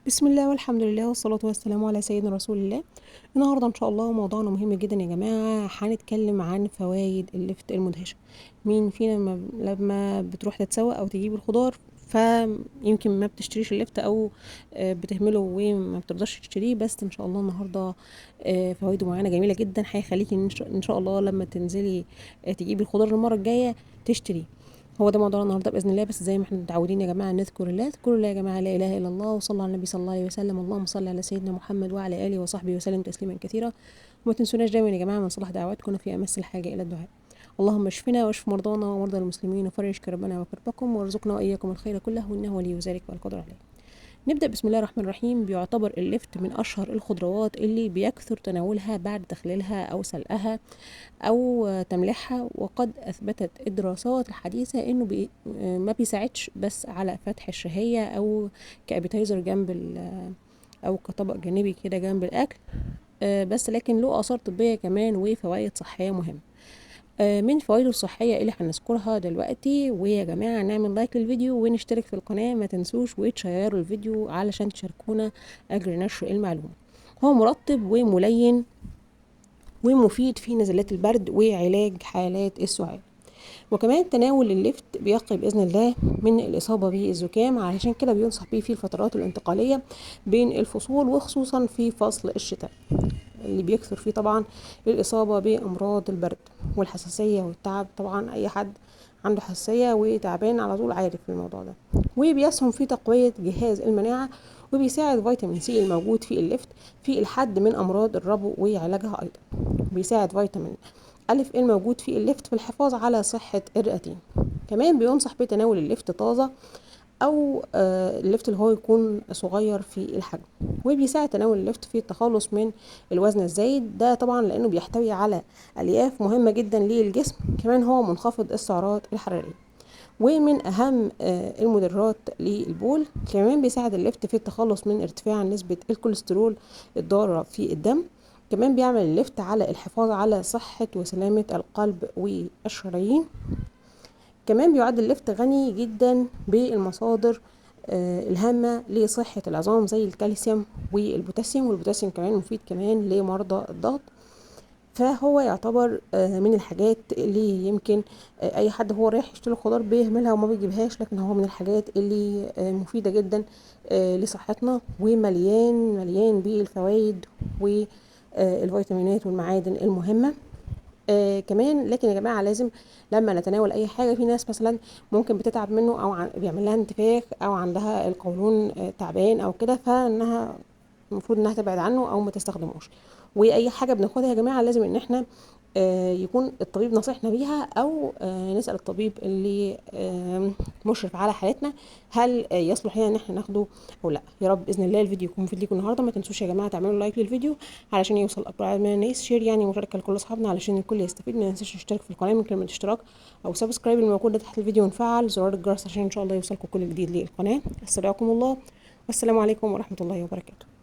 بسم الله والحمد لله والصلاة والسلام على سيدنا رسول الله. النهاردة إن شاء الله موضوعنا مهم جدا يا جماعة، هنتكلم عن فوائد اللفت المدهشة. مين فينا لما بتروح تتسوق أو تجيب الخضار فيمكن ما بتشتريش اللفت أو بتهمله وما بترضاش تشتريه، بس إن شاء الله النهاردة فوائده معانا جميلة جدا، هيخليكي إن شاء الله لما تنزلي تجيبي الخضار المرة الجاية تشتريه. هو ده موضوعنا النهارده باذن الله، بس زي ما احنا متعودين يا جماعه نذكر الله، اذكروا الله يا جماعه، لا اله الا الله، وصلى على النبي صلى الله عليه وسلم، اللهم صل على سيدنا محمد وعلى اله وصحبه وسلم تسليما كثيرا. وما تنسوناش دايما يا جماعه من صلاح دعواتكم في امس الحاجه الى الدعاء. اللهم اشفنا واشف مرضانا ومرضى المسلمين وفرج كربنا وكربكم وارزقنا واياكم الخير كله انه ولي ذلك والقدر عليه. نبدأ بسم الله الرحمن الرحيم. بيعتبر اللفت من أشهر الخضروات اللي بيكثر تناولها بعد تخليلها أو سلقها أو تمليحها، وقد أثبتت الدراسات الحديثة إنه ما بيساعدش بس على فتح الشهية أو كابيتايزر جنب أو كطبق جانبي كده جنب الأكل، بس لكن له آثار طبية كمان وفوائد صحية مهمة. من فوائده الصحية اللي هنذكرها دلوقتي. ويا جماعة نعمل لايك للفيديو ونشترك في القناة، ما تنسوش وتشيروا الفيديو علشان تشاركونا أجر نشر المعلومة. هو مرطب وملين ومفيد في نزلات البرد وعلاج حالات السعال، وكمان تناول اللفت بيقي بإذن الله من الإصابة بالزكام، علشان كده بينصح بيه في الفترات الانتقالية بين الفصول، وخصوصا في فصل الشتاء اللي بيكثر فيه طبعا الإصابة بأمراض البرد والحساسية والتعب. طبعا أي حد عنده حساسية وتعبان على طول عارف الموضوع ده. وبيسهم في تقوية جهاز المناعة، وبيساعد فيتامين سي الموجود في اللفت في الحد من أمراض الربو وعلاجها أيضا. بيساعد فيتامين ألف الموجود في اللفت في الحفاظ على صحة الرئتين. كمان بينصح بتناول اللفت طازة او اللفت اللي هو يكون صغير في الحجم، وبيساعد تناول اللفت في التخلص من الوزن الزايد ده، طبعا لانه بيحتوي على الياف مهمه جدا للجسم. كمان هو منخفض السعرات الحراريه، ومن اهم المدرات للبول. كمان بيساعد اللفت في التخلص من ارتفاع نسبه الكوليسترول الضاره في الدم. كمان بيعمل اللفت على الحفاظ على صحه وسلامه القلب والشرايين. كمان بيعد اللفت غني جدا بالمصادر الهامة لصحة العظام زي الكالسيوم والبوتاسيوم، والبوتاسيوم كمان مفيد كمان لمرضى الضغط. فهو يعتبر من الحاجات اللي يمكن اي حد هو رايح يشتري خضار بيهملها وما بيجيبهاش، لكن هو من الحاجات اللي مفيدة جدا لصحتنا، ومليان بالفوائد والفيتامينات والمعادن المهمة. كمان لكن يا جماعه لازم لما نتناول اي حاجه، في ناس مثلا ممكن بتتعب منه او بيعمل لها انتفاخ او عندها القولون تعبان او كده، فانها المفروض انها تبعد عنه او ما تستخدموش. واي حاجه بناخدها يا جماعه لازم ان احنا يكون الطبيب نصحنا بيها، او نسال الطبيب اللي مشرف على حالتنا هل يصلح لنا ان احنا ناخده او لا. يا رب باذن الله الفيديو يكون مفيد ليكم النهارده. ما تنسوش يا جماعه تعملوا لايك للفيديو علشان يوصل اكبر عدد من الناس، شير يعني مشاركه لكل اصحابنا علشان الكل يستفيد. ما تنسوش تشترك في القناه من كلمه اشتراك او سبسكرايب الموجوده تحت الفيديو، ونفعل زرار الجرس عشان ان شاء الله يوصلكم كل جديد للقناه. استودعكم الله والسلام عليكم ورحمه الله وبركاته.